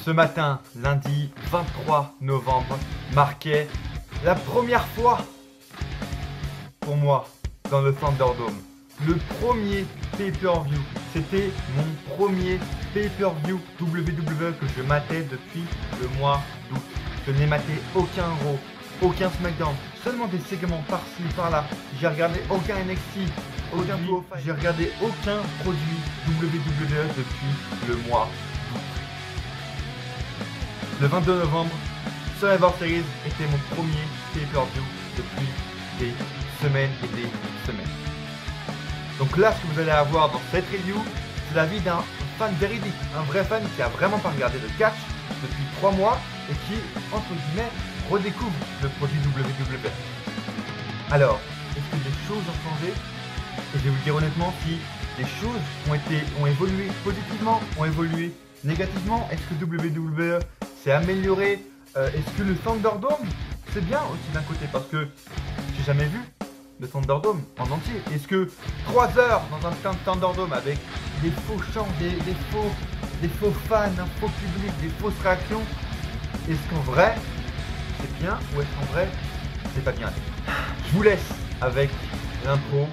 Ce matin, lundi 23 novembre, marquait la première fois pour moi dans le Thunderdome. Le premier pay-per-view. C'était mon premier pay-per-view WWE que je matais depuis le mois d'août. Je n'ai maté aucun Raw, aucun SmackDown, seulement des segments par-ci, par-là. J'ai regardé aucun NXT, aucun Pro. J'ai regardé aucun produit WWE depuis le mois d'août. Le 22 novembre, Survivor Series était mon premier pay-per-view depuis des semaines et des semaines. Donc là, ce que vous allez avoir dans cette review, c'est la vie d'un fan véridique, un vrai fan qui a vraiment pas regardé le catch depuis 3 mois et qui, entre guillemets, redécouvre le produit WWE. Alors, est-ce que des choses ont changé? Et je vais vous dire honnêtement, si des choses ont évolué positivement, ont évolué négativement, est-ce que WWE s'est amélioré? Est-ce que le Thunderdome, c'est bien aussi d'un côté? Parce que j'ai jamais vu le Thunderdome en entier. Est-ce que 3 heures dans un putain de Thunderdome avec des faux chants, des faux fans, un faux public, des fausses réactions, est-ce qu'en vrai c'est bien ou est-ce qu'en vrai c'est pas bien? Je vous laisse avec l'intro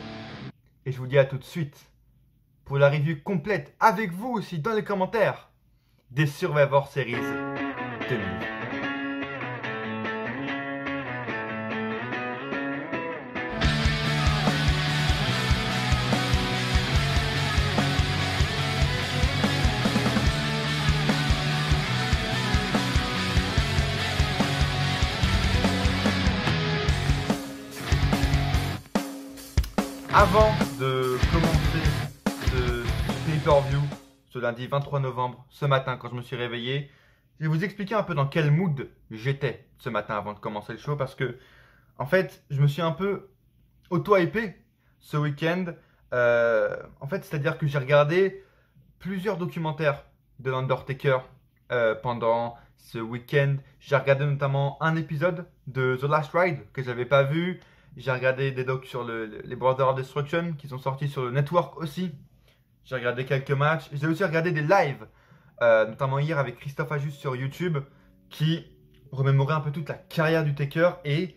et je vous dis à tout de suite pour la review complète avec vous aussi dans les commentaires des Survivor Series 2000. Avant de commencer ce pay-per-view, ce lundi 23 novembre, ce matin quand je me suis réveillé, je vais vous expliquer un peu dans quel mood j'étais ce matin avant de commencer le show parce que, en fait, je me suis un peu auto-hypé ce week-end. En fait, c'est-à-dire que j'ai regardé plusieurs documentaires de l'Undertaker pendant ce week-end. J'ai regardé notamment un épisode de The Last Ride que j'avais pas vu. J'ai regardé des docs sur les Brothers of Destruction qui sont sortis sur le network aussi. J'ai regardé quelques matchs. J'ai aussi regardé des lives, notamment hier avec Christophe Ajus sur YouTube, qui remémorait un peu toute la carrière du Taker et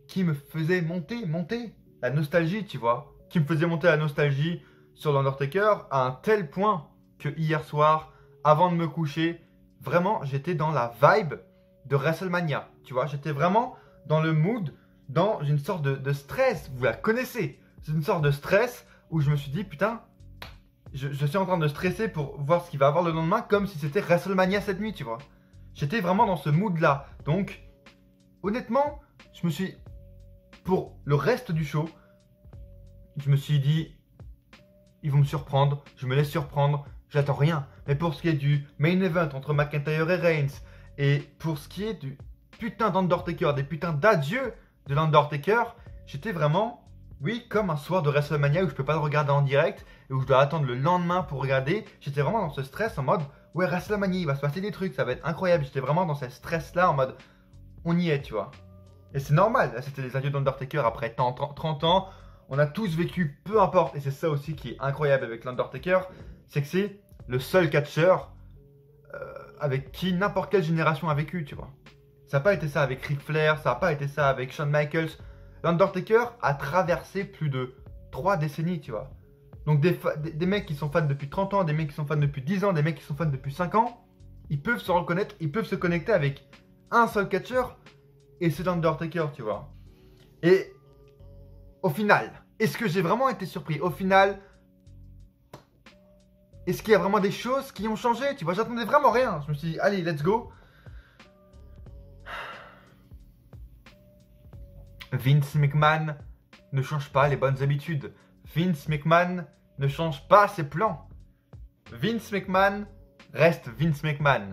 qui me faisait monter la nostalgie, tu vois. Qui me faisait monter la nostalgie sur l'Undertaker à un tel point que hier soir, avant de me coucher, vraiment j'étais dans la vibe de WrestleMania, tu vois. J'étais vraiment dans le mood, dans une sorte de stress, vous la connaissez. C'est une sorte de stress où je me suis dit, putain, je suis en train de stresser pour voir ce qu'il va avoir le lendemain comme si c'était WrestleMania cette nuit, tu vois. J'étais vraiment dans ce mood-là. Donc, honnêtement, je me suis, pour le reste du show, je me suis dit, ils vont me surprendre, je me laisse surprendre, j'attends rien. Mais pour ce qui est du main event entre McIntyre et Reigns, et pour ce qui est du putain d'Undertaker, des putains d'adieux de l'Undertaker, j'étais vraiment, oui, comme un soir de WrestleMania où je peux pas le regarder en direct et où je dois attendre le lendemain pour regarder. J'étais vraiment dans ce stress en mode, ouais, WrestleMania, il va se passer des trucs, ça va être incroyable. J'étais vraiment dans ce stress là en mode, on y est, tu vois. Et c'est normal, là c'était les adieux d'Undertaker après 30 ans. On a tous vécu, peu importe, et c'est ça aussi qui est incroyable avec l'Undertaker, c'est que c'est le seul catcheur avec qui n'importe quelle génération a vécu, tu vois. Ça n'a pas été ça avec Ric Flair, ça n'a pas été ça avec Shawn Michaels. L'Undertaker a traversé plus de 3 décennies, tu vois. Donc des mecs qui sont fans depuis 30 ans, des mecs qui sont fans depuis 10 ans, des mecs qui sont fans depuis 5 ans, ils peuvent se reconnaître, ils peuvent se connecter avec un seul catcheur, et c'est l'Undertaker, tu vois. Et au final, est-ce que j'ai vraiment été surpris? Au final, est-ce qu'il y a vraiment des choses qui ont changé? Tu vois, j'attendais vraiment rien. Je me suis dit, allez, let's go. Vince McMahon ne change pas les bonnes habitudes. Vince McMahon ne change pas ses plans. Vince McMahon reste Vince McMahon.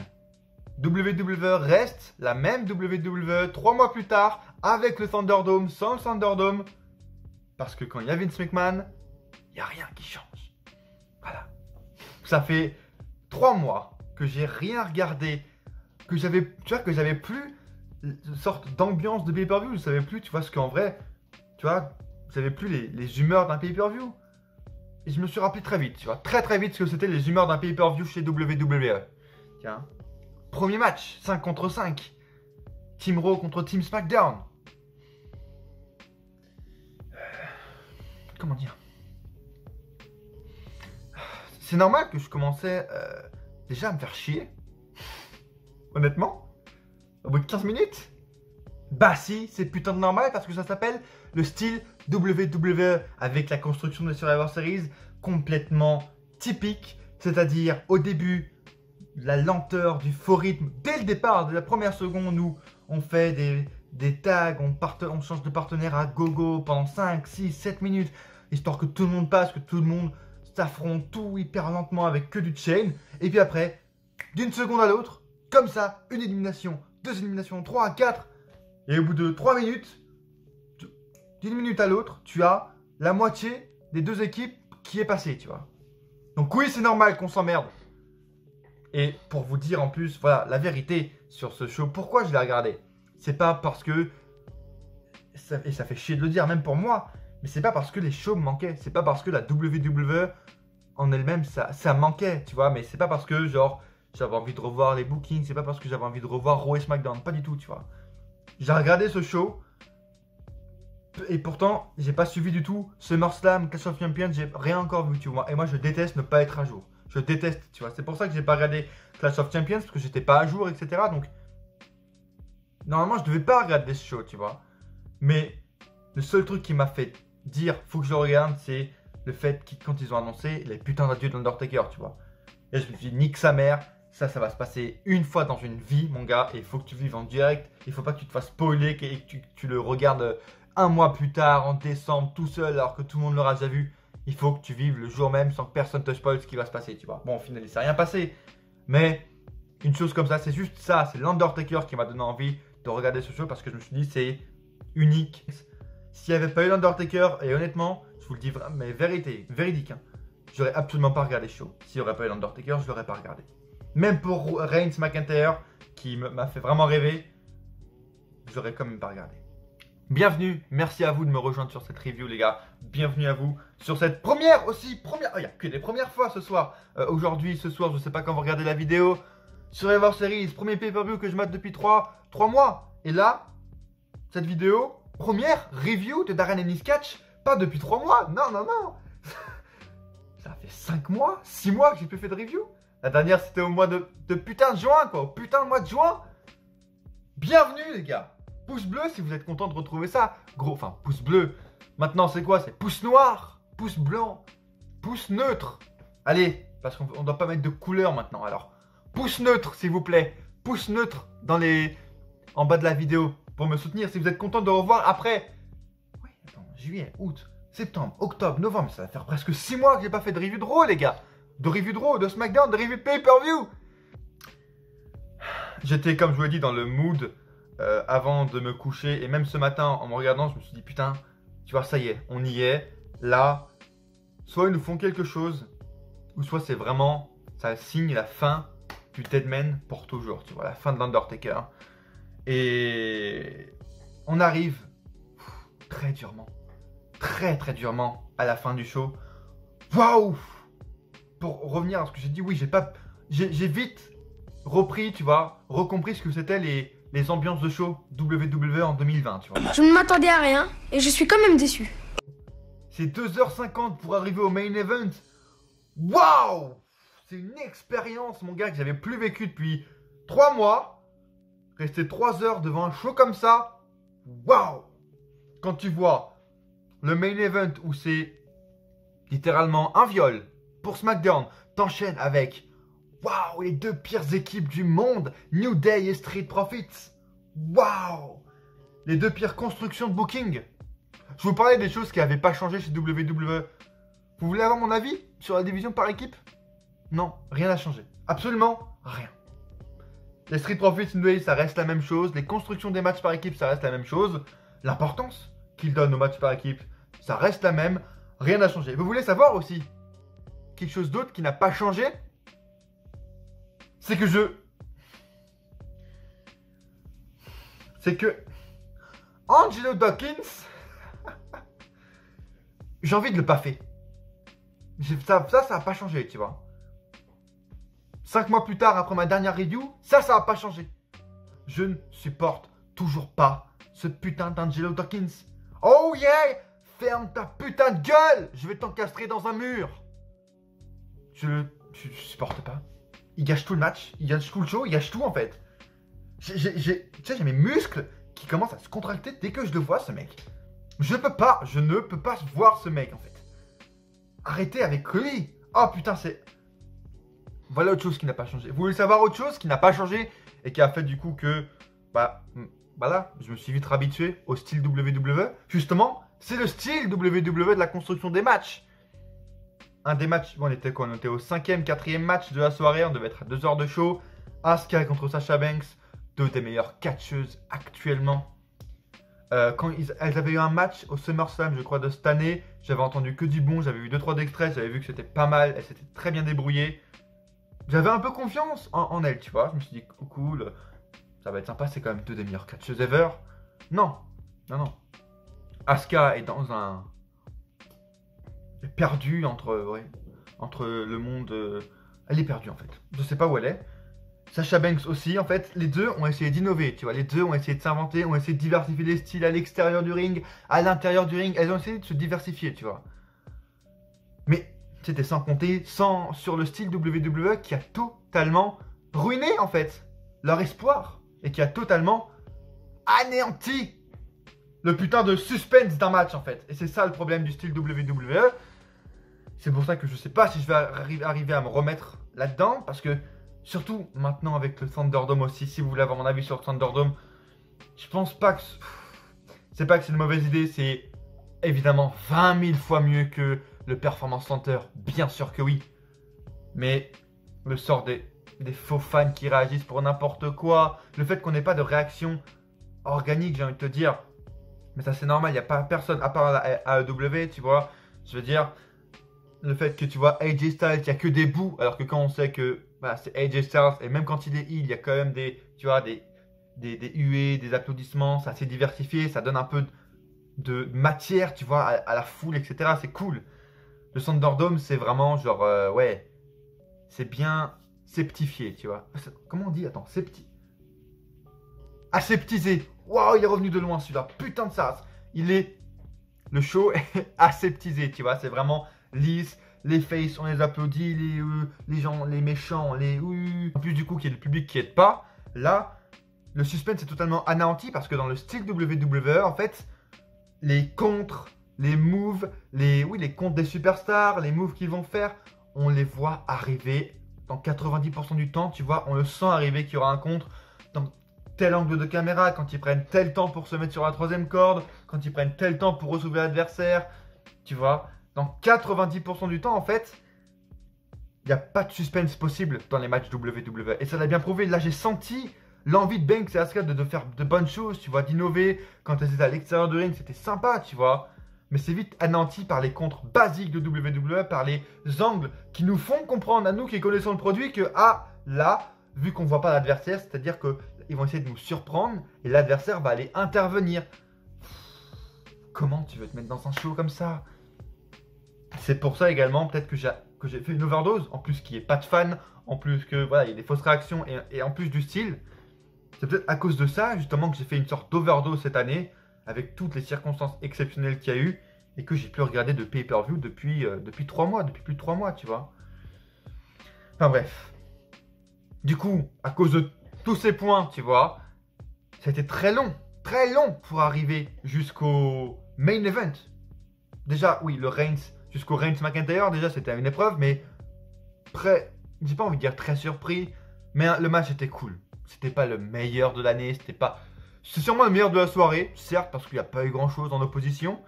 WWE reste la même WWE 3 mois plus tard avec le Thunderdome, sans le Thunderdome. Parce que quand il y a Vince McMahon, il n'y a rien qui change. Voilà. Ça fait 3 mois que j'ai rien regardé, que j'avais plus une sorte d'ambiance de pay-per-view. Je savais plus, tu vois, ce qu'en vrai, tu vois, je savais plus les humeurs d'un pay-per-view. Et je me suis rappelé très vite, tu vois, très vite ce que c'était les humeurs d'un pay-per-view chez WWE. Tiens, Premier match, 5 contre 5. Team Raw contre Team SmackDown. Comment dire? C'est normal que je commençais déjà à me faire chier. Honnêtement. Au bout de 15 minutes. Bah si, c'est putain de normal parce que ça s'appelle le style WWE avec la construction de Survivor Series complètement typique. C'est-à-dire au début, la lenteur du faux rythme. Dès le départ, dès la première seconde, nous, on fait des tags, on change de partenaire à gogo pendant 5, 6, 7 minutes. Histoire que tout le monde passe, que tout le monde s'affronte tout hyper lentement avec que du chain. Et puis après, d'une seconde à l'autre, comme ça, une élimination, deux éliminations, 3 à 4. Et au bout de 3 minutes, d'une minute à l'autre, tu as la moitié des deux équipes qui est passée, tu vois. Donc oui, c'est normal qu'on s'emmerde. Et pour vous dire en plus, voilà, la vérité sur ce show, pourquoi je l'ai regardé? C'est pas parce que, et ça fait chier de le dire, même pour moi, mais c'est pas parce que les shows me manquaient. C'est pas parce que la WWE en elle-même, ça manquait, tu vois. Mais c'est pas parce que, genre, j'avais envie de revoir les bookings, c'est pas parce que j'avais envie de revoir Raw et SmackDown, pas du tout, tu vois. J'ai regardé ce show, et pourtant, j'ai pas suivi du tout SummerSlam, Clash of Champions, j'ai rien encore vu, tu vois. Et moi, je déteste ne pas être à jour. Je déteste, tu vois. C'est pour ça que j'ai pas regardé Clash of Champions, parce que j'étais pas à jour, etc. Donc, normalement, je devais pas regarder ce show, tu vois. Mais le seul truc qui m'a fait dire faut que je le regarde, c'est le fait que quand ils ont annoncé les putains d'adieux d'Undertaker, tu vois. Et je me suis dit, nique sa mère, ça va se passer une fois dans une vie, mon gars, et il faut que tu vives en direct. Il faut pas que tu te fasses spoiler et que tu le regardes un mois plus tard, en décembre, tout seul, alors que tout le monde l'aura déjà vu. Il faut que tu vives le jour même sans que personne te spoil ce qui va se passer, tu vois. Bon, au final, il s'est rien passé, mais une chose comme ça, c'est juste ça, c'est l'Undertaker qui m'a donné envie de regarder ce show parce que je me suis dit, c'est unique. S'il n'y avait pas eu l'Undertaker, et honnêtement, je vous le dis vraiment, mais véridique, hein, j'aurais absolument pas regardé ce show. S'il n'y aurait pas eu l'Undertaker, je l'aurais pas regardé. Même pour Reigns McIntyre, qui m'a fait vraiment rêver, j'aurais quand même pas regardé. Bienvenue, merci à vous de me rejoindre sur cette review les gars. Bienvenue à vous sur cette première aussi, oh, il n'y a que des premières fois ce soir. Aujourd'hui, ce soir, je sais pas quand vous regardez la vidéo. Survivor Series, premier pay-per-view que je mate depuis 3 mois. Et là, cette vidéo, première review de Darren Ellis Catch, pas depuis 3 mois, non. Ça fait 5 mois, 6 mois que j'ai plus fait de review. La dernière c'était au mois de putain de juin quoi, au putain de mois de juin. Bienvenue les gars. Pouce bleu si vous êtes content de retrouver ça. Gros, enfin pouce bleu. Maintenant c'est quoi? C'est pouce noir, pouce blanc, pouce neutre. Allez, parce qu'on ne doit pas mettre de couleur maintenant alors. Pouce neutre s'il vous plaît. Pouce neutre en bas de la vidéo pour me soutenir si vous êtes content de revoir après. Oui, attends, juillet, août, septembre, octobre, novembre, ça va faire presque 6 mois que j'ai pas fait de review de Raw les gars. De review de Raw, de SmackDown, de review de pay-per-view. J'étais comme je vous l'ai dit dans le mood avant de me coucher et même ce matin en me regardant je me suis dit putain, tu vois ça y est, on y est. Là, soit ils nous font quelque chose ou soit c'est vraiment, ça signe la fin du Deadman pour toujours, tu vois, la fin de l'Undertaker. Et on arrive très durement, très durement à la fin du show. Waouh! Pour revenir à ce que j'ai dit, oui, j'ai vite repris, tu vois, recompris ce que c'était les ambiances de show WWE en 2020, tu vois. Je ne m'attendais à rien et je suis quand même déçu. C'est 2h50 pour arriver au main event. Waouh! C'est une expérience, mon gars, que j'avais plus vécu depuis 3 mois. Rester 3 heures devant un show comme ça. Waouh! Quand tu vois le main event où c'est littéralement un viol pour SmackDown, t'enchaînes avec waouh, les deux pires équipes du monde, New Day et Street Profits. Waouh! Les deux pires constructions de booking. Je vous parlais des choses qui n'avaient pas changé chez WWE. Vous voulez avoir mon avis sur la division par équipe? Non, rien n'a changé. Absolument rien. Les Street Profits New Day, ça reste la même chose. Les constructions des matchs par équipe, ça reste la même chose. L'importance qu'ils donnent aux matchs par équipe, ça reste la même. Rien n'a changé. Vous voulez savoir aussi quelque chose d'autre qui n'a pas changé? C'est que Angelo Dawkins, j'ai envie de le paffer. Ça n'a pas changé, tu vois. 5 mois plus tard, après ma dernière review, ça va pas changer. Je ne supporte toujours pas ce putain d'Angelo Dawkins. Oh yeah! Ferme ta putain de gueule! Je vais t'encastrer dans un mur. Je supporte pas. Il gâche tout le match, il gâche tout le show, il gâche tout en fait. Tu sais, j'ai mes muscles qui commencent à se contracter dès que je le vois, ce mec. Je ne peux pas voir ce mec en fait. Arrêtez avec lui. Oh putain, c'est... Voilà autre chose qui n'a pas changé. Vous voulez savoir autre chose qui n'a pas changé et qui a fait du coup que... Voilà, je me suis vite habitué au style WWE. Justement, c'est le style WWE de la construction des matchs. Un des matchs, bon, on était quoi? On était au 5e, 4e match de la soirée. On devait être à 2 heures de show. Asuka contre Sasha Banks, 2 des meilleures catcheuses actuellement. Quand elles avaient eu un match au SummerSlam, je crois, de cette année, j'avais entendu que du bon. J'avais vu 2-3 extraits, j'avais vu que c'était pas mal. Elles s'étaient très bien débrouillées. J'avais un peu confiance en elles, tu vois. Je me suis dit, cool, ça va être sympa. C'est quand même 2 des meilleures catcheuses ever. Non. Asuka est dans un... Elle est perdue entre le monde... Elle est perdue en fait. Je sais pas où elle est. Sasha Banks aussi, en fait, les deux ont essayé d'innover, tu vois. Les deux ont essayé de s'inventer, ont essayé de diversifier les styles à l'extérieur du ring, à l'intérieur du ring. Elles ont essayé de se diversifier, tu vois. Mais c'était sans compter sur le style WWE qui a totalement ruiné, en fait, leur espoir. Et qui a totalement anéanti le putain de suspense d'un match, en fait. Et c'est ça le problème du style WWE. C'est pour ça que je sais pas si je vais arriver à me remettre là-dedans, parce que... Surtout maintenant avec le Thunderdome aussi, si vous voulez avoir mon avis sur le Thunderdome, je pense pas que... C'est pas que c'est une mauvaise idée, c'est évidemment 20 000 fois mieux que le Performance Center, bien sûr que oui. Mais le sort des faux fans qui réagissent pour n'importe quoi, le fait qu'on n'ait pas de réaction organique, j'ai envie de te dire, mais ça c'est normal, il n'y a pas personne à part la AEW, tu vois, je veux dire... Le fait que tu vois AJ Styles, il n'y a que des bouts, alors que quand on sait que c'est AJ Styles, et même quand il est heel, il y a quand même des huées, des applaudissements, c'est assez diversifié, ça donne un peu de matière, tu vois, à la foule, etc. C'est cool. Le Thunderdome, c'est vraiment genre, c'est bien septifié, tu vois. Comment on dit? Attends, aseptisé. Waouh, il est revenu de loin celui-là, putain de ça. Le show est aseptisé, tu vois, c'est vraiment... lisse, les faces on les applaudit, les gens, les méchants, en plus du coup qu'il y a le public qui aide pas, là le suspense est totalement anéanti parce que dans le style WWE en fait les contres, les moves, les contres des superstars, les moves qu'ils vont faire, on les voit arriver dans 90% du temps, tu vois, on le sent arriver qu'il y aura un contre dans tel angle de caméra, quand ils prennent tel temps pour se mettre sur la 3e corde, quand ils prennent tel temps pour ressoulever l'adversaire, tu vois. Dans 90% du temps, en fait, il n'y a pas de suspense possible dans les matchs WWE. Et ça l'a bien prouvé. Là, j'ai senti l'envie de Banks et Asuka de faire de bonnes choses, tu vois, d'innover. Quand elles étaient à l'extérieur du ring, c'était sympa, tu vois. Mais c'est vite anéanti par les contres basiques de WWE, par les angles qui nous font comprendre, à nous qui connaissons le produit, que, là, vu qu'on ne voit pas l'adversaire, c'est-à-dire qu'ils vont essayer de nous surprendre et l'adversaire va aller intervenir. Comment tu veux te mettre dans un show comme ça? C'est pour ça également peut-être que j'ai fait une overdose, en plus qu'il n'y ait pas de fans, en plus que voilà, il y a des fausses réactions et en plus du style. C'est peut-être à cause de ça justement que j'ai fait une sorte d'overdose cette année, avec toutes les circonstances exceptionnelles qu'il y a eu, et que j'ai pu regarder de pay-per-view depuis 3 mois, depuis plus de 3 mois, tu vois. Enfin bref. Du coup, à cause de tous ces points, tu vois, ça a été très long pour arriver jusqu'au main event. Déjà, oui, le Reigns... Jusqu'au Reigns McIntyre, déjà c'était une épreuve, mais j'ai pas envie de dire très surpris, mais le match était cool. C'était pas le meilleur de l'année, c'est sûrement le meilleur de la soirée, certes, parce qu'il n'y a pas eu grand chose en opposition,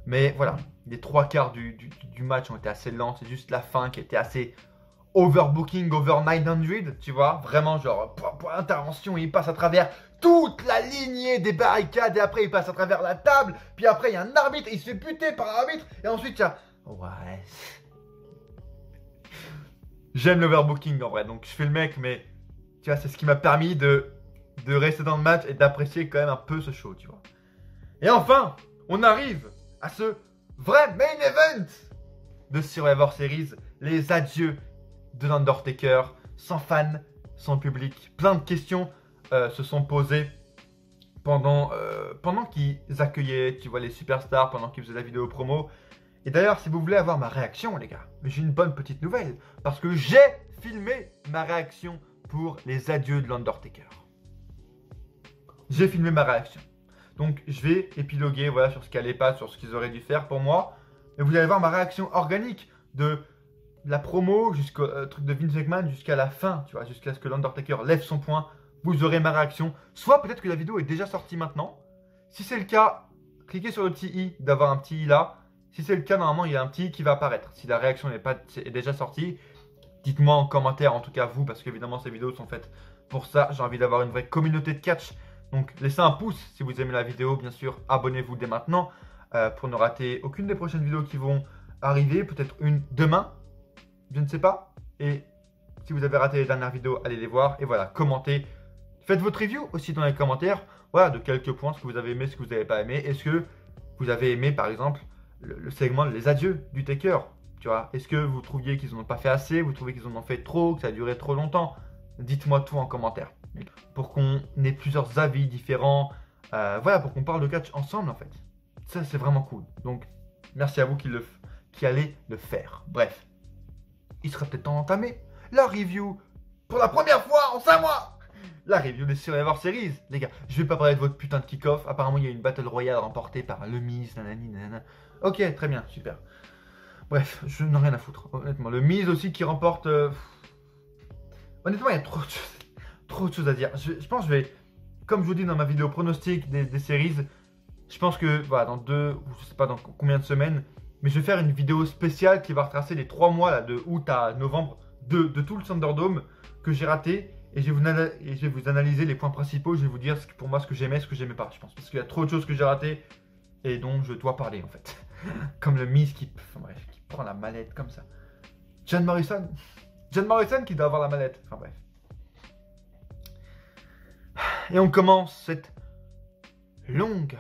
mais voilà, les 3/4 du match ont été assez lents, c'est juste la fin qui était assez overbooking, over 900, tu vois, vraiment genre, intervention, il passe à travers toute la lignée des barricades, et après il passe à travers la table, puis après il y a un arbitre, il se fait buter par l'arbitre, et ensuite il y a... Ouais. J'aime l'overbooking en vrai, donc je fais le mec, mais tu vois, c'est ce qui m'a permis de rester dans le match et d'apprécier quand même un peu ce show, tu vois. Et enfin, on arrive à ce vrai main event de Survivor Series, les adieux de l'Undertaker sans fans, sans public. Plein de questions se sont posées pendant qu'ils accueillaient, tu vois, les superstars, pendant qu'ils faisaient la vidéo promo. Et d'ailleurs, si vous voulez avoir ma réaction, les gars, j'ai une bonne petite nouvelle. Parce que j'ai filmé ma réaction pour les adieux de l'Undertaker. J'ai filmé ma réaction. Donc, je vais épiloguer voilà, sur ce qui allait pas, sur ce qu'ils auraient dû faire pour moi. Et vous allez voir ma réaction organique de la promo jusqu'au truc de Vince McMahon jusqu'à la fin, tu vois, jusqu'à ce que l'Undertaker lève son poing. Vous aurez ma réaction. Soit peut-être que la vidéo est déjà sortie maintenant. Si c'est le cas, cliquez sur le petit i, d'avoir un petit i là. Si c'est le cas, normalement, il y a un petit i qui va apparaître. Si la réaction est déjà sortie, dites-moi en commentaire, en tout cas vous, parce qu'évidemment, ces vidéos sont faites pour ça. J'ai envie d'avoir une vraie communauté de catch. Donc, laissez un pouce si vous aimez la vidéo, bien sûr. Abonnez-vous dès maintenant pour ne rater aucune des prochaines vidéos qui vont arriver. Peut-être une demain, je ne sais pas. Et si vous avez raté les dernières vidéos, allez les voir. Et voilà, commentez. Faites votre review aussi dans les commentaires. Voilà, de quelques points, ce que vous avez aimé, ce que vous n'avez pas aimé. Est-ce que vous avez aimé, par exemple, le segment Les Adieux du Taker, tu vois? Est-ce que vous trouviez qu'ils n'en ont pas fait assez? Vous trouvez qu'ils en ont fait trop? Que ça a duré trop longtemps? Dites-moi tout en commentaire. Pour qu'on ait plusieurs avis différents. Voilà, pour qu'on parle de catch ensemble, en fait. Ça, c'est vraiment cool. Donc, merci à vous qui allez le faire. Bref, il serait peut-être temps d'entamer la review pour la première fois en 5 mois. La review des Survivor Series, les gars. Je vais pas parler de votre putain de kick-off. Apparemment, il y a une Battle Royale remportée par le Miz, nanani, nanana. Ok, très bien, super. Bref, je n'en ai rien à foutre, honnêtement. Le Miz aussi qui remporte... Honnêtement, il y a trop de choses à dire. Je pense que je vais, comme je vous dis dans ma vidéo pronostic des séries, je pense que voilà, dans je sais pas dans combien de semaines, mais je vais faire une vidéo spéciale qui va retracer les 3 mois là, de août à novembre de tout le Thunderdome que j'ai raté. Et je vais vous analyser les points principaux. Je vais vous dire pour moi ce que j'aimais, ce que j'aimais pas, je pense. Parce qu'il y a trop de choses que j'ai ratées et dont je dois parler en fait. Comme le Miz qui prend la mallette comme ça. John Morrison qui doit avoir la mallette. Enfin bref. Et on commence cette longue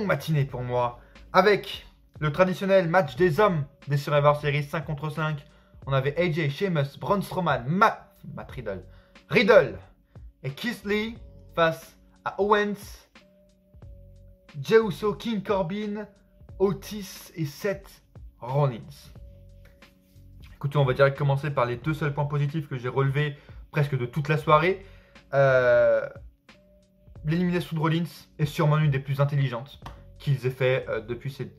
matinée pour moi avec le traditionnel match des hommes des Survivor Series 5 contre 5. On avait AJ, Sheamus, Braun Strowman, Matt Riddle et Keith Lee face à Owens, Jey Uso, King Corbin, Otis et Seth Rollins. Écoutez, on va direct commencer par les 2 seuls points positifs que j'ai relevés presque de toute la soirée. L'élimination de Rollins est sûrement l'une des plus intelligentes qu'ils aient fait depuis ces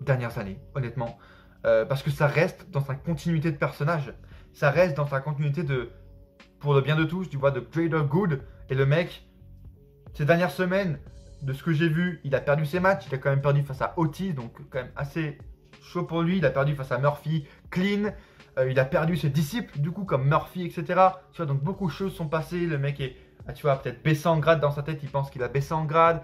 dernières années, honnêtement. Parce que ça reste dans sa continuité de personnage. Ça reste dans sa continuité pour le bien de tous, tu vois, de Greater Good. Et le mec, ces dernières semaines, de ce que j'ai vu, il a perdu ses matchs. Il a quand même perdu face à Otis, donc quand même assez chaud pour lui. Il a perdu face à Murphy, clean. Il a perdu ses disciples, du coup, comme Murphy, etc. Tu vois, donc beaucoup de choses sont passées. Le mec est, tu vois, peut-être baissé en grade dans sa tête. Il pense qu'il a baissé en grade.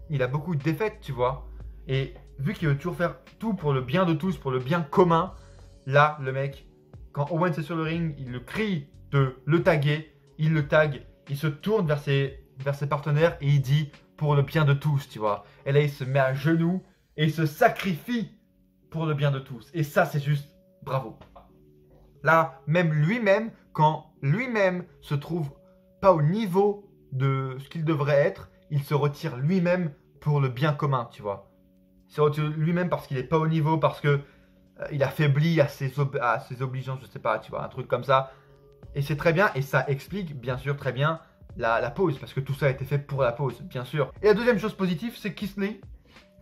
Il a beaucoup de défaites, tu vois. Et vu qu'il veut toujours faire tout pour le bien de tous, pour le bien commun, là, le mec, quand Owens est sur le ring, il le crie de le taguer. Il le tag. Il se tourne vers ses partenaires et il dit pour le bien de tous, tu vois. Et là, il se met à genoux et il se sacrifie pour le bien de tous. Et ça, c'est juste bravo. Là, même lui-même, quand lui-même se trouve pas au niveau de ce qu'il devrait être, il se retire lui-même pour le bien commun, tu vois. Il se retire lui-même parce qu'il n'est pas au niveau, parce que il affaiblit à ses obligeances, je sais pas, tu vois, un truc comme ça. Et c'est très bien, et ça explique bien sûr très bien la pause, parce que tout ça a été fait pour la pause, bien sûr. Et la deuxième chose positive, c'est Keith Lee,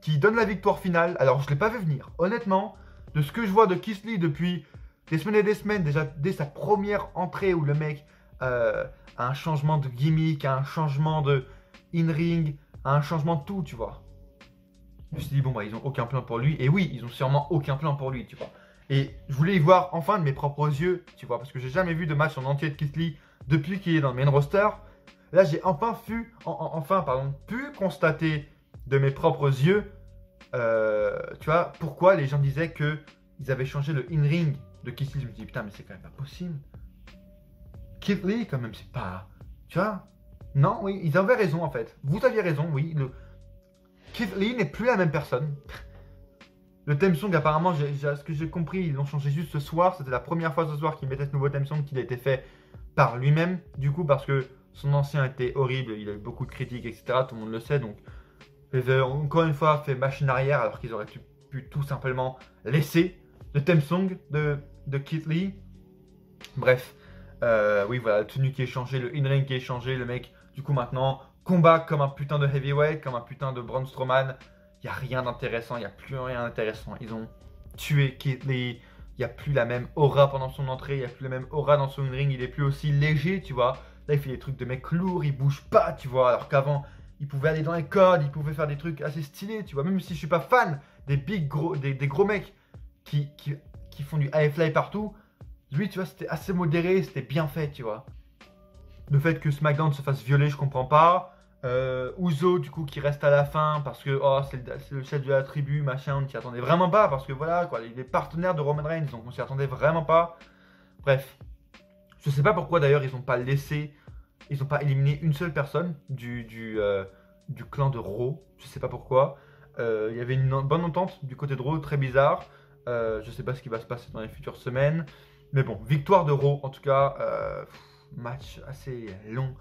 qui donne la victoire finale. Alors, je ne l'ai pas vu venir, honnêtement, de ce que je vois de Keith Lee depuis des semaines et des semaines, déjà dès sa première entrée où le mec a un changement de gimmick, a un changement de in-ring, a un changement de tout, tu vois. Je me suis dit, bon, bah, ils n'ont aucun plan pour lui. Et oui, ils n'ont sûrement aucun plan pour lui, tu vois. Et je voulais y voir enfin de mes propres yeux, tu vois, parce que j'ai jamais vu de match en entier de Keith Lee depuis qu'il est dans le main roster. Là, j'ai enfin pu constater de mes propres yeux, tu vois, pourquoi les gens disaient qu'ils avaient changé le in-ring de Keith Lee. Je me dis, putain, mais c'est quand même pas possible. Keith Lee, quand même, c'est pas... Tu vois? Non, oui, ils avaient raison, en fait. Vous aviez raison, oui. Keith Lee n'est plus la même personne. Le theme song, apparemment, ce que j'ai compris, ils l'ont changé juste ce soir. C'était la première fois ce soir qu'ils mettaient ce nouveau theme song, qu'il a été fait par lui-même, du coup, parce que son ancien était horrible, il a eu beaucoup de critiques, etc. Tout le monde le sait, donc il avait encore une fois fait machine arrière alors qu'ils auraient pu tout simplement laisser le theme song de Keith Lee. Bref, oui, voilà, la tenue qui est changée, le in-ring qui est changé, le mec, du coup, maintenant, combat comme un putain de heavyweight, comme un putain de Braun Strowman. Il n'y a rien d'intéressant, il n'y a plus rien d'intéressant. Ils ont tué Keith Lee. Il n'y a plus la même aura pendant son entrée, il n'y a plus la même aura dans son ring, il est plus aussi léger, tu vois. Là, il fait des trucs de mec lourd, il bouge pas, tu vois. Alors qu'avant, il pouvait aller dans les cordes, il pouvait faire des trucs assez stylés, tu vois. Même si je suis pas fan des des gros mecs qui font du high fly partout, lui, tu vois, c'était assez modéré, c'était bien fait, tu vois. Le fait que SmackDown se fasse violer, je comprends pas. Uzo, du coup, qui reste à la fin parce que oh, c'est le chef de la tribu, machin, on ne s'y attendait vraiment pas parce que voilà, quoi, il est partenaire de Roman Reigns, donc on s'y attendait vraiment pas. Bref, je sais pas pourquoi d'ailleurs ils ont pas éliminé une seule personne du clan de Raw, je sais pas pourquoi. Il y avait une bonne entente du côté de Raw, très bizarre. Je sais pas ce qui va se passer dans les futures semaines, mais bon, victoire de Raw en tout cas, match assez long.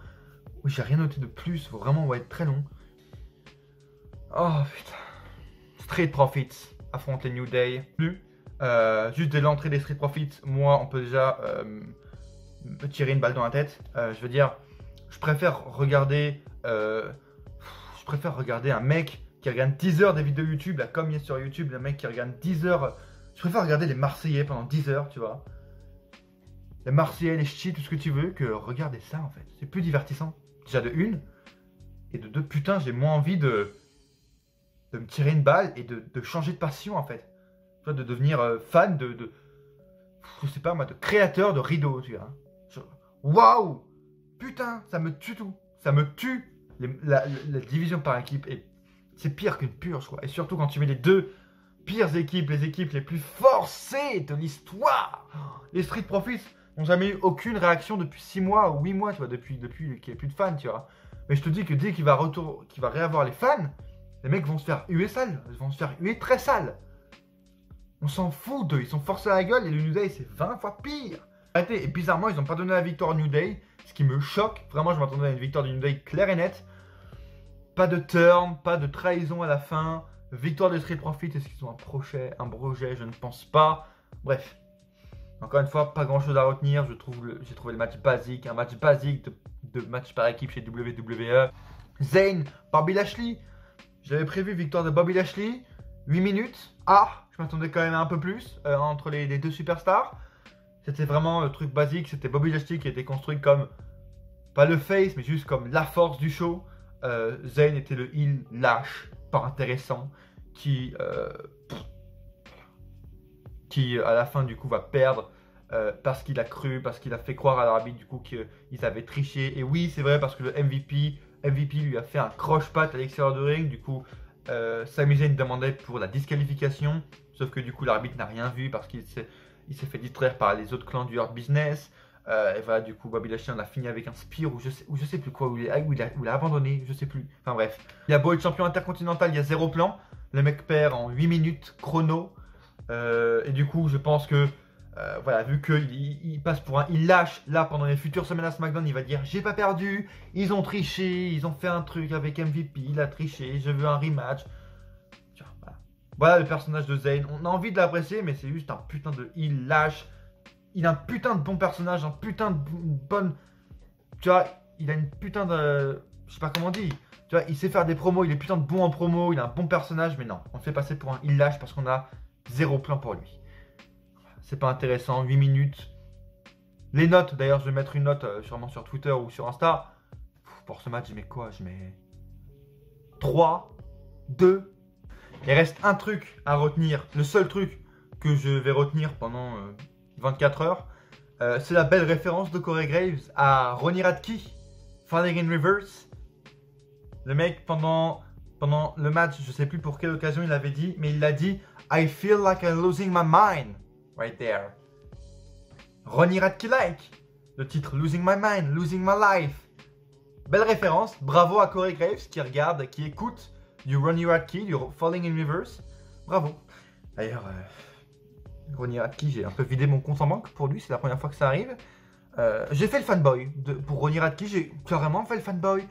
Oui, j'ai rien noté de plus, faut vraiment être très long. Oh putain. Street Profits affrontent les New Day. Plus. Juste dès l'entrée des Street Profits, moi on peut déjà me tirer une balle dans la tête. Je veux dire, je préfère regarder un mec qui regarde 10 heures des vidéos YouTube, là comme il est sur YouTube, le mec qui regarde 10 heures. Je préfère regarder les Marseillais pendant 10 heures, tu vois. Les Marseillais, les ch'tis, tout ce que tu veux, que regarder ça en fait. C'est plus divertissant. Déjà de une, et de deux, putain, j'ai moins envie de me tirer une balle et de changer de passion en fait. Tu vois, de devenir fan je sais pas moi, de créateur de rideaux, tu vois. Waouh! Putain, ça me tue tout. Ça me tue. La division par équipe, et c'est pire qu'une purge, quoi. Et surtout quand tu mets les deux pires équipes, les équipes les plus forcées de l'histoire. Les Street Profits n'ont jamais eu aucune réaction depuis 6 mois ou 8 mois, tu vois, depuis qu'il n'y ait plus de fans, tu vois. Mais je te dis que dès qu'il va réavoir les fans, les mecs vont se faire huer sale. Ils vont se faire huer très sale. On s'en fout d'eux. Ils sont forcés à la gueule et le New Day, c'est 20 fois pire. Arrêtez. Et bizarrement, ils n'ont pas donné la victoire au New Day, ce qui me choque. Vraiment, je m'attendais à une victoire du New Day claire et nette. Pas de turn, pas de trahison à la fin. Victoire de Street Profits. Est-ce qu'ils ont un projet? Je ne pense pas. Bref. Encore une fois, pas grand chose à retenir. J'ai trouvé le match basique. Un match basique de match par équipe chez WWE. Zayn, Bobby Lashley. J'avais prévu victoire de Bobby Lashley. 8 minutes. Ah, je m'attendais quand même à un peu plus entre les deux superstars. C'était vraiment le truc basique. C'était Bobby Lashley qui était construit comme, pas le face, mais juste comme la force du show. Zayn était le heel lâche, pas intéressant, qui à la fin du coup va perdre parce qu'il a cru, parce qu'il a fait croire à l'arbitre du coup qu'ils avaient triché. Et oui, c'est vrai, parce que le MVP lui a fait un croche-patte à l'extérieur du ring. Du coup, Sami Zayn demandait pour la disqualification, sauf que du coup l'arbitre n'a rien vu parce qu'il s'est fait distraire par les autres clans du Hurt Business. Et voilà, du coup Bobby Lashley en a fini avec un spear ou je sais plus quoi, où il a abandonné, je sais plus. Enfin bref, il a beau être champion intercontinental, il y a 0 plan. Le mec perd en 8 minutes chrono. Et du coup, je pense que voilà, vu qu'il passe pour un, il lâche là pendant les futures semaines à SmackDown, il va dire j'ai pas perdu, ils ont triché, ils ont fait un truc avec MVP, il a triché, je veux un rematch. Voilà le personnage de Zayn. On a envie de l'apprécier, mais c'est juste un putain de heel lâche. Il a un putain de bon personnage, un putain de bonne. Tu vois, il a une putain de. Je sais pas comment on dit. Tu vois, il sait faire des promos, il est putain de bon en promo, il a un bon personnage, mais non, on le fait passer pour un heel lâche parce qu'on a 0 plan pour lui. C'est pas intéressant, 8 minutes. Les notes, d'ailleurs, je vais mettre une note sûrement sur Twitter ou sur Insta. Pour ce match, je mets quoi? Je mets 3, 2. Il reste un truc à retenir, le seul truc que je vais retenir pendant 24 heures. C'est la belle référence de Corey Graves à Ronnie Radke, Falling in Reverse. Le mec, pendant le match, je sais plus pour quelle occasion il avait dit, mais il l'a dit I feel like I'm losing my mind. Right there. Ronnie Radke-like. Le titre Losing My Mind, Losing My Life. Belle référence. Bravo à Corey Graves qui regarde, qui écoute du Ronnie Radke, du Falling in Reverse. Bravo. D'ailleurs, Ronnie Radke, j'ai un peu vidé mon compte en banque pour lui. C'est la première fois que ça arrive. J'ai fait le fanboy pour Ronnie Radke, j'ai carrément fait le fanboy.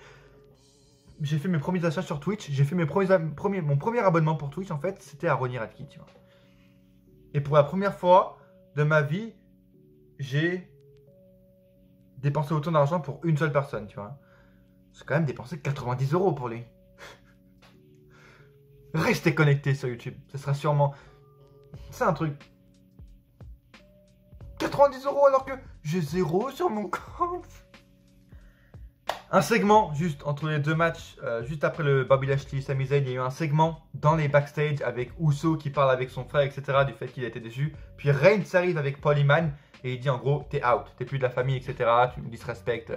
J'ai fait mes premiers achats sur Twitch, j'ai fait mon premier abonnement pour Twitch en fait, c'était à Ronnie Radke, tu vois. Et pour la première fois de ma vie, j'ai dépensé autant d'argent pour une seule personne, tu vois. J'ai quand même dépensé 90 € pour lui. Restez connectés sur YouTube, ce sera sûrement... C'est un truc... 90 € alors que j'ai 0 sur mon compte. Un segment juste entre les deux matchs, juste après le Bobby Lashley, Sami Zayn, il y a eu un segment dans les backstage avec Uso qui parle avec son frère, etc. du fait qu'il a été déçu. Puis Reigns arrive avec Paul Heyman et il dit en gros, t'es out, t'es plus de la famille, etc. Tu me disrespectes,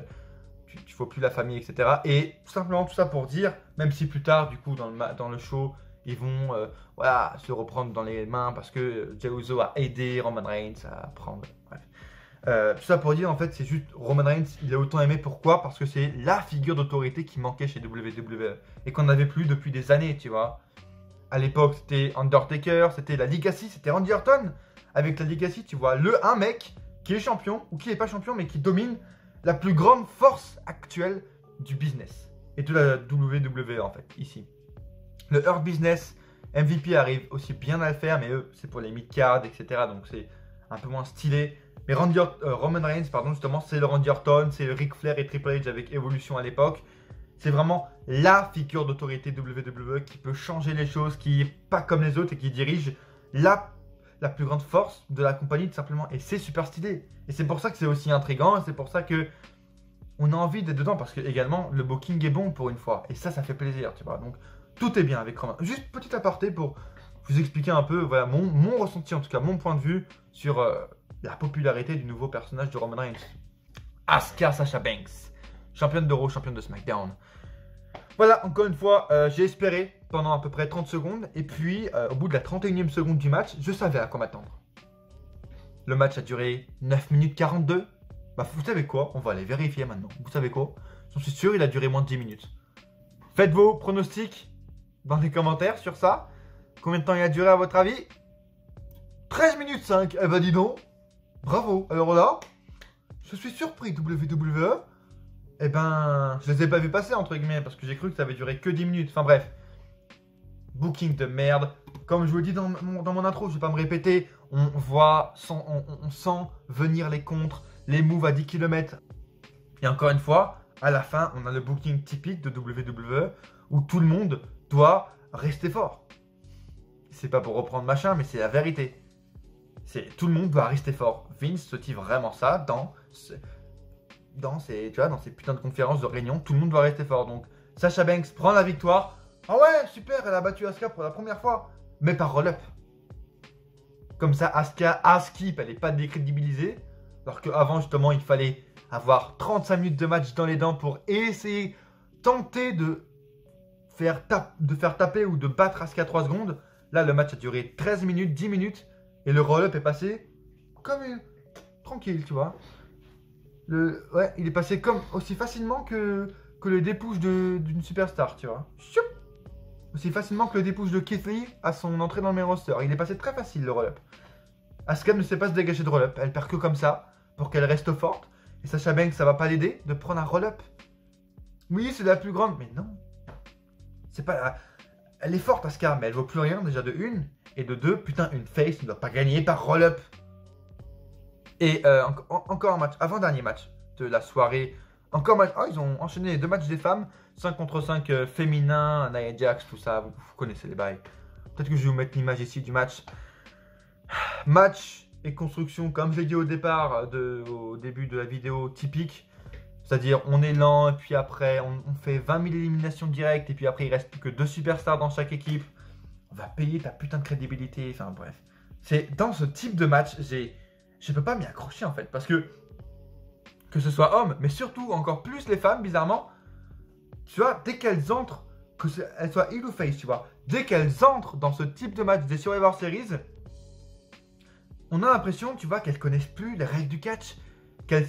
tu faut plus de la famille, etc. Et tout simplement tout ça pour dire, même si plus tard, du coup, dans le show, ils vont voilà, se reprendre dans les mains parce que Jey Uso a aidé Roman Reigns à prendre. Bref. Tout ça pour dire, en fait, c'est juste Roman Reigns, il a autant aimé. Pourquoi? Parce que c'est la figure d'autorité qui manquait chez WWE et qu'on n'avait plus depuis des années, tu vois. À l'époque, c'était Undertaker, c'était la Legacy, c'était Randy Orton. Avec la Legacy, tu vois, un mec qui est champion ou qui n'est pas champion mais qui domine la plus grande force actuelle du business et de la WWE en fait, ici. Le Hurt Business, MVP arrive aussi bien à le faire, mais eux, c'est pour les mid-cards, etc. Donc c'est un peu moins stylé. Mais Roman Reigns, pardon, justement, c'est le Randy Orton, c'est le Ric Flair et Triple H avec Evolution à l'époque. C'est vraiment la figure d'autorité WWE qui peut changer les choses, qui n'est pas comme les autres et qui dirige la plus grande force de la compagnie, tout simplement. Et c'est super stylé. Et c'est pour ça que c'est aussi intriguant, et c'est pour ça que on a envie d'être dedans, parce que également, le booking est bon pour une fois. Et ça fait plaisir, tu vois. Donc, tout est bien avec Roman. Juste petit aparté pour vous expliquer un peu, voilà, mon ressenti, en tout cas, mon point de vue sur la popularité du nouveau personnage de Roman Reigns. Asuka Sasha Banks, championne de Raw, championne de SmackDown. Voilà, encore une fois, j'ai espéré pendant à peu près 30 secondes. Et puis, au bout de la 31e seconde du match, je savais à quoi m'attendre. Le match a duré 9 minutes 42. Bah, vous savez quoi? On va aller vérifier maintenant. Vous savez quoi? Je suis sûr, il a duré moins de 10 minutes. Faites vos pronostics dans les commentaires sur ça. Combien de temps il a duré à votre avis? 13 minutes 5. Eh ben dis donc. Bravo. Alors là, je suis surpris, WWE. Eh ben, je les ai pas vus passer entre guillemets parce que j'ai cru que ça avait duré que 10 minutes. Enfin bref. Booking de merde. Comme je vous l'ai dit dans mon intro, je vais pas me répéter. On sent venir les contres, les moves à 10 km. Et encore une fois, à la fin, on a le booking typique de WWE où tout le monde doit rester fort. C'est pas pour reprendre machin, mais c'est la vérité. Tout le monde doit rester fort. Vince se dit vraiment ça dans ces putains de conférences, de réunions. Tout le monde doit rester fort. Donc, Sasha Banks prend la victoire. Ah ouais, super, elle a battu Asuka pour la première fois. Mais par roll-up. Comme ça, Asuka, skip, elle n'est pas décrédibilisée. Alors qu'avant, justement, il fallait avoir 35 minutes de match dans les dents pour essayer, tenter de faire taper ou de battre Asuka 3 secondes. Là, le match a duré 13 minutes, 10 minutes. Et le roll-up est passé comme tranquille, tu vois. Ouais, il est passé comme aussi facilement que le dépouche d'une superstar, tu vois. Choup, aussi facilement que le dépouche de Keith Lee à son entrée dans le main roster. Il est passé très facile, le roll-up. Asuka ne sait pas se dégager de roll-up. Elle perd que comme ça pour qu'elle reste forte. Et Sasha Banks, ça va pas l'aider de prendre un roll-up. Oui, c'est la plus grande, mais non. C'est pas... Elle est forte, Asuka, mais elle vaut plus rien, déjà de une. Et de deux, putain, une face ne doit pas gagner par roll-up. Et encore un match, avant-dernier match de la soirée. Encore un match. Oh, ils ont enchaîné les 2 matchs des femmes. 5 contre 5 féminins, Nia Jax, tout ça. Vous connaissez les bails. Peut-être que je vais vous mettre l'image ici du match. Match et construction, comme je l'ai dit au départ, au début de la vidéo, typique. C'est-à-dire, on est lent, et puis après, on fait 20 000 éliminations directes, et puis après, il reste plus que 2 superstars dans chaque équipe. On va payer ta putain de crédibilité, enfin bref. C'est dans ce type de match, je peux pas m'y accrocher en fait, parce que ce soit homme, mais surtout encore plus les femmes, bizarrement, tu vois, dès qu'elles entrent, qu'elles soient heel ou face, tu vois, dès qu'elles entrent dans ce type de match des Survivor Series, on a l'impression, tu vois, qu'elles connaissent plus les règles du catch, qu'elles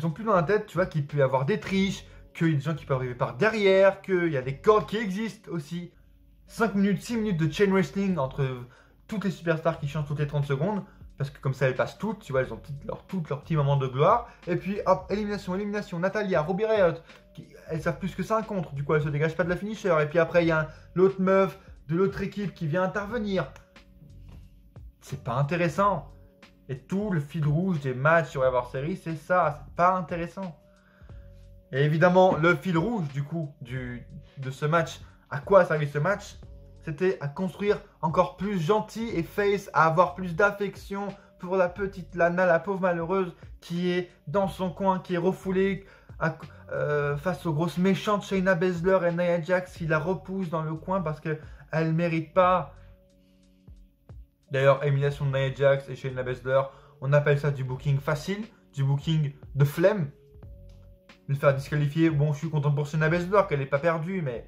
ont plus dans la tête, tu vois, qu'il peut y avoir des triches, qu'il y a des gens qui peuvent arriver par derrière, qu'il y a des cordes qui existent aussi. 5 minutes, 6 minutes de chain wrestling entre toutes les superstars qui changent toutes les 30 secondes. Parce que comme ça, elles passent toutes, tu vois, elles ont toutes leurs petits moments de gloire. Et puis, hop, élimination. Natalia, Ruby Riott, elles savent plus que ça un contre. Du coup, elles se dégagent pas de la finisher. Et puis après, il y a l'autre meuf de l'autre équipe qui vient intervenir. C'est pas intéressant. Et tout le fil rouge des matchs sur Survivor Series, c'est ça. C'est pas intéressant. Et évidemment, le fil rouge, du coup, de ce match, à quoi a servi ce match? C'était à construire encore plus gentil et face, à avoir plus d'affection pour la petite Lana, la pauvre malheureuse, qui est dans son coin, qui est refoulée face aux grosses méchantes Shayna Baszler et Nia Jax, qui la repoussent dans le coin parce qu'elle ne mérite pas. D'ailleurs, élimination de Nia Jax et Shayna Baszler, on appelle ça du booking facile, du booking de flemme. De faire disqualifier, bon, je suis content pour Shayna Baszler qu'elle n'ait pas perdu, mais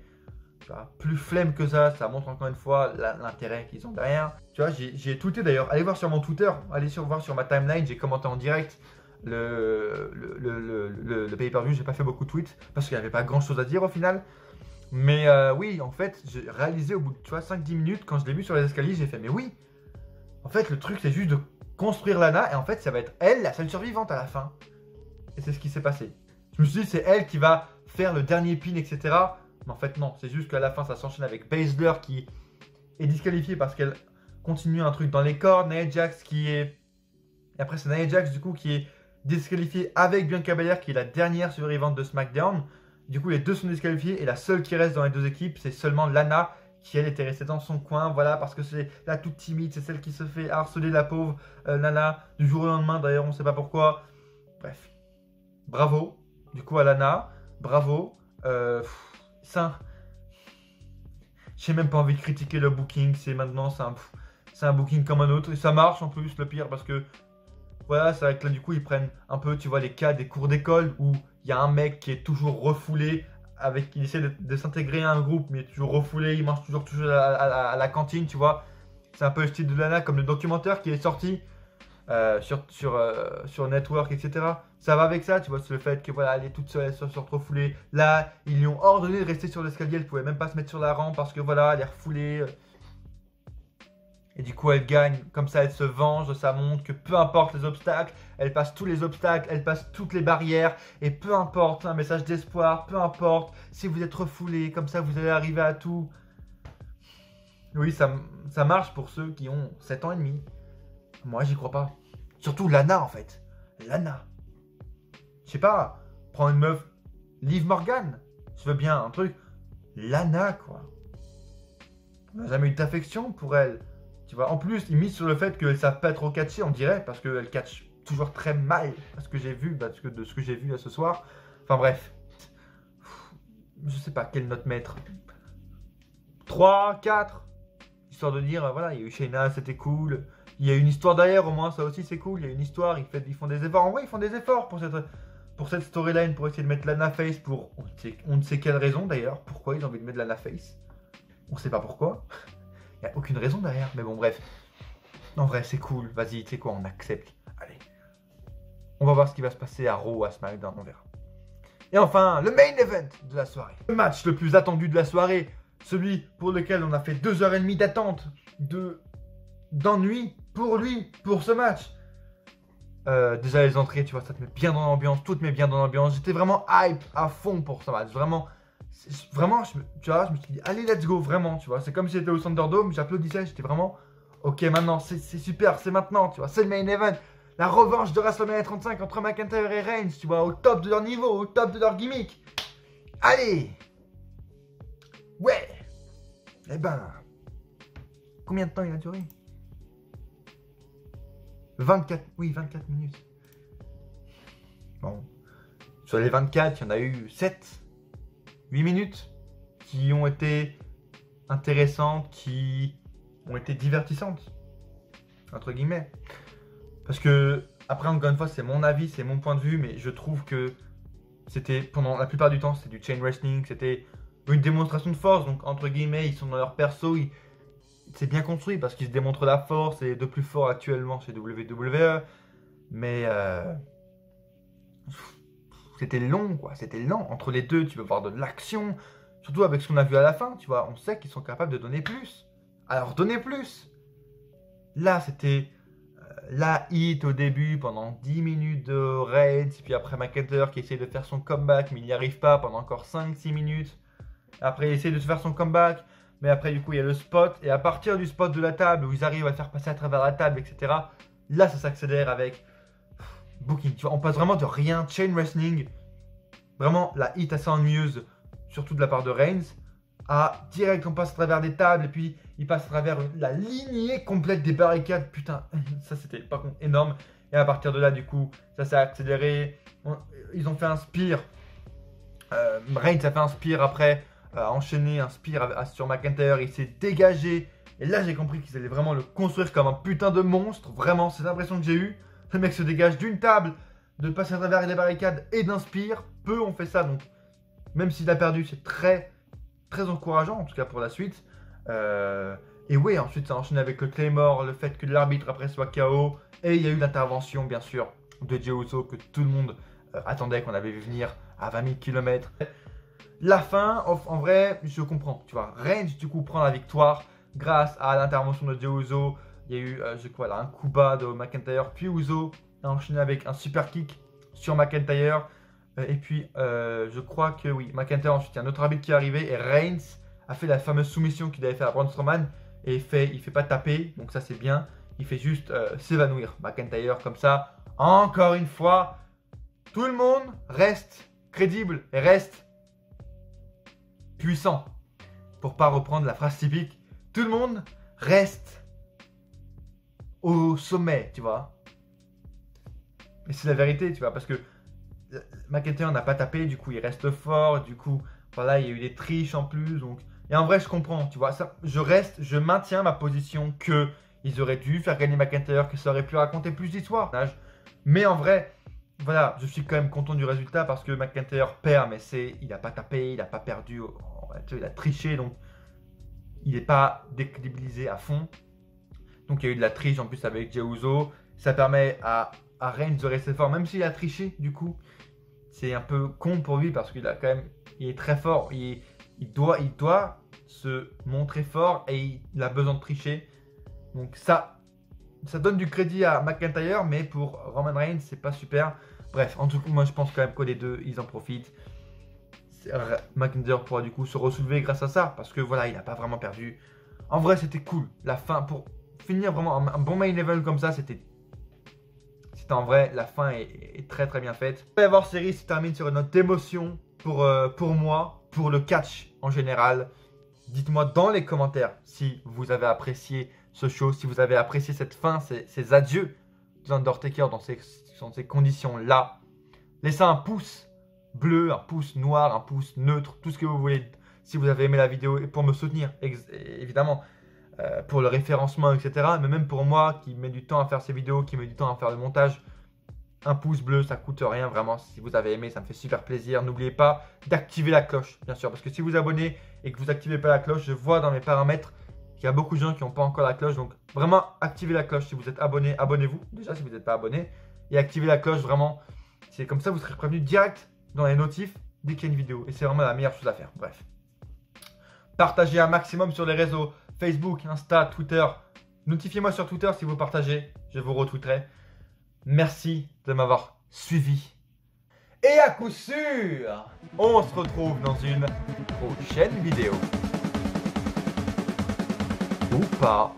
tu vois, plus flemme que ça montre encore une fois l'intérêt qu'ils ont derrière. Tu vois, j'ai tweeté d'ailleurs, allez voir sur mon Twitter, voir sur ma timeline, j'ai commenté en direct le pay-per-view, j'ai pas fait beaucoup de tweets parce qu'il n'y avait pas grand chose à dire au final. Mais oui, en fait, j'ai réalisé au bout de 5-10 minutes, quand je l'ai vu sur les escaliers, j'ai fait, mais oui, en fait, le truc c'est juste de construire Lana et en fait, ça va être elle, la seule survivante à la fin. Et c'est ce qui s'est passé. Je me suis dit, c'est elle qui va faire le dernier pin, etc. Mais en fait, non. C'est juste qu'à la fin, ça s'enchaîne avec Baszler qui est disqualifiée parce qu'elle continue un truc dans les cordes. Nia Jax qui est... Et après, c'est Nia Jax, du coup, qui est disqualifiée avec Bianca Belair, qui est la dernière survivante de SmackDown. Du coup, les deux sont disqualifiés. Et la seule qui reste dans les deux équipes, c'est seulement Lana, qui, elle, était restée dans son coin. Voilà, parce que c'est la toute timide. C'est celle qui se fait harceler, la pauvre Lana, du jour au lendemain. D'ailleurs, on ne sait pas pourquoi. Bref. Bravo. Du coup, à Lana, bravo. Ça, j'ai même pas envie de critiquer le booking. C'est maintenant, c'est un booking comme un autre. Et ça marche en plus, le pire, parce que voilà, c'est vrai que là, du coup, ils prennent un peu, tu vois, les cas des cours d'école où il y a un mec qui est toujours refoulé, il essaie de s'intégrer à un groupe, mais toujours refoulé, il mange toujours à la cantine, tu vois. C'est un peu le style de Lana, comme le documentaire qui est sorti. Sur Network, etc. Ça va avec ça, tu vois, c'est le fait que voilà, elle est toute seule, elle se refoulée. Là, ils lui ont ordonné de rester sur l'escalier, elle pouvait même pas se mettre sur la rampe parce que voilà, elle est refoulée. Et du coup, elle gagne, comme ça, elle se venge, ça montre que peu importe les obstacles, elle passe tous les obstacles, elle passe toutes les barrières, et peu importe, un message d'espoir, peu importe, si vous êtes refoulé, comme ça, vous allez arriver à tout. Oui, ça marche pour ceux qui ont 7 ans et demi. Moi, j'y crois pas. Surtout Lana, en fait. Lana. Je sais pas, prends une meuf, Liv Morgan. Je veux bien un truc. Lana, quoi. On n'a jamais eu d'affection pour elle. Tu vois, en plus, ils misent sur le fait qu'elles savent pas trop catcher, on dirait, parce qu'elles catchent toujours très mal. Parce que j'ai vu, de ce que j'ai vu là ce soir. Enfin bref. Je sais pas quelle note mettre. 3, 4. Histoire de dire, voilà, il y a eu Shayna, c'était cool. Il y a une histoire derrière, au moins, ça aussi c'est cool. Il y a une histoire, ils font des efforts. En vrai, ils font des efforts pour cette storyline, pour essayer de mettre Lana Face pour on ne sait quelle raison d'ailleurs. Pourquoi ils ont envie de mettre Lana Face? On sait pas pourquoi. Il n'y a aucune raison derrière, mais bon, bref. En vrai, c'est cool. Vas-y, tu sais quoi, on accepte. Allez. On va voir ce qui va se passer à Raw, à SmackDown, on verra. Et enfin, le main event de la soirée. Le match le plus attendu de la soirée. Celui pour lequel on a fait 2h30 d'attente, d'ennui pour lui, pour ce match. Déjà les entrées, tu vois, ça te met bien dans l'ambiance, tout te met bien dans l'ambiance. J'étais vraiment hype à fond pour ce match, vraiment, tu vois, je me suis dit, allez, let's go, vraiment, tu vois. C'est comme si j'étais au Thunderdome, j'applaudissais, j'étais vraiment, ok, maintenant, c'est super, c'est maintenant, tu vois, c'est le main event. La revanche de WrestleMania 35 entre McIntyre et Reigns, tu vois, au top de leur niveau, au top de leur gimmick. Allez! Ouais! Eh ben, combien de temps il a duré? 24 minutes. Bon, sur les 24, il y en a eu 7, 8 minutes qui ont été intéressantes, qui ont été divertissantes, entre guillemets. Parce que, après, encore une fois, c'est mon avis, c'est mon point de vue, mais je trouve que c'était, pendant la plupart du temps, c'était du chain wrestling, c'était une démonstration de force, donc entre guillemets, ils sont dans leur perso, c'est bien construit parce qu'ils se démontrent la force et de plus fort actuellement chez WWE. Mais c'était long, quoi. C'était lent. Entre les deux, tu veux voir de l'action. Surtout avec ce qu'on a vu à la fin, tu vois. On sait qu'ils sont capables de donner plus. Alors, donnez plus. Là, c'était la hit au début pendant 10 minutes de Reigns, puis après McIntyre qui essaie de faire son comeback, mais il n'y arrive pas pendant encore 5-6 minutes. Après, il essaie de se faire son comeback, mais après, du coup, il y a le spot, et à partir du spot de la table où ils arrivent à le faire passer à travers la table, etc., là, ça s'accélère avec booking. Tu vois, on passe vraiment de rien, chain wrestling, vraiment la hit assez ennuyeuse, surtout de la part de Reigns, à direct, on passe à travers des tables, et puis il passe à travers la lignée complète des barricades. Putain, ça c'était par contre énorme. Et à partir de là, du coup, ça s'est accéléré. Ils ont fait un spear. Reigns a fait un spear après, a enchaîné un spear sur McIntyre. Il s'est dégagé. Et là, j'ai compris qu'ils allaient vraiment le construire comme un putain de monstre. Vraiment, c'est l'impression que j'ai eue. Le mec se dégage d'une table, de passer à travers les barricades et d'un spear. Peu ont fait ça, donc même s'il a perdu, c'est très encourageant, en tout cas pour la suite. Et oui, ensuite ça a enchaîné avec le Claymore, le fait que l'arbitre après soit KO. Et il y a eu l'intervention, bien sûr, de Jey Uso que tout le monde attendait, qu'on avait vu venir à 20 000 km. La fin, en vrai, je comprends. Tu vois, Reigns, du coup, prend la victoire grâce à l'intervention de Jey Uso. Il y a eu, je crois, là, un coup bas de McIntyre. Puis Uso a enchaîné avec un super kick sur McIntyre. Et puis, je crois que oui, McIntyre, ensuite, il y a un autre arbitre qui est arrivé. Et Reigns a fait la fameuse soumission qu'il avait fait à Braun Strowman. Et il fait pas taper, donc ça c'est bien. Il fait juste s'évanouir. McIntyre, comme ça, encore une fois, tout le monde reste crédible et reste puissant. Pour pas reprendre la phrase typique, tout le monde reste au sommet, tu vois. Et c'est la vérité, tu vois, parce que McIntyre n'a pas tapé, du coup il reste fort, du coup voilà, il y a eu des triches en plus, donc et en vrai je comprends, tu vois, ça, je maintiens ma position que ils auraient dû faire gagner McIntyre, que ça aurait pu raconter plus d'histoires, mais en vrai, voilà, je suis quand même content du résultat parce que McIntyre perd, mais il n'a pas tapé, il n'a pas perdu, il a triché, donc il n'est pas décrédibilisé à fond, donc il y a eu de la triche en plus avec Jey Uso, ça permet à Reigns de rester fort, même s'il a triché du coup. C'est un peu con pour lui parce qu'il a quand même, il est très fort, il doit se montrer fort et il a besoin de tricher. Donc ça donne du crédit à McIntyre, mais pour Roman Reigns, c'est pas super. Bref, en tout cas, moi je pense quand même que les deux, ils en profitent. McIntyre pourra du coup se ressoulever grâce à ça parce que voilà, il n'a pas vraiment perdu. En vrai, c'était cool. La fin, pour finir vraiment un bon main event comme ça, c'était en vrai, la fin est très bien faite. La War Series se termine sur une note d'émotion pour moi, pour le catch en général. Dites-moi dans les commentaires si vous avez apprécié ce show, si vous avez apprécié cette fin, ces adieux d'Undertaker dans ces conditions-là. Laissez un pouce bleu, un pouce noir, un pouce neutre, tout ce que vous voulez si vous avez aimé la vidéo et pour me soutenir, évidemment. Pour le référencement, etc. Mais même pour moi qui met du temps à faire ces vidéos, qui met du temps à faire le montage, un pouce bleu, ça coûte rien, vraiment. Si vous avez aimé, ça me fait super plaisir. N'oubliez pas d'activer la cloche, bien sûr, parce que si vous abonnez et que vous n'activez pas la cloche, je vois dans mes paramètres qu'il y a beaucoup de gens qui n'ont pas encore la cloche. Donc vraiment, activez la cloche. Si vous êtes abonné, abonnez-vous déjà si vous n'êtes pas abonné. Et activez la cloche, vraiment. C'est comme ça, vous serez prévenu direct dans les notifs dès qu'il y a une vidéo. Et c'est vraiment la meilleure chose à faire. Bref. Partagez un maximum sur les réseaux. Facebook, Insta, Twitter. Notifiez-moi sur Twitter si vous partagez. Je vous retweeterai. Merci de m'avoir suivi. Et à coup sûr, on se retrouve dans une prochaine vidéo. Ou pas.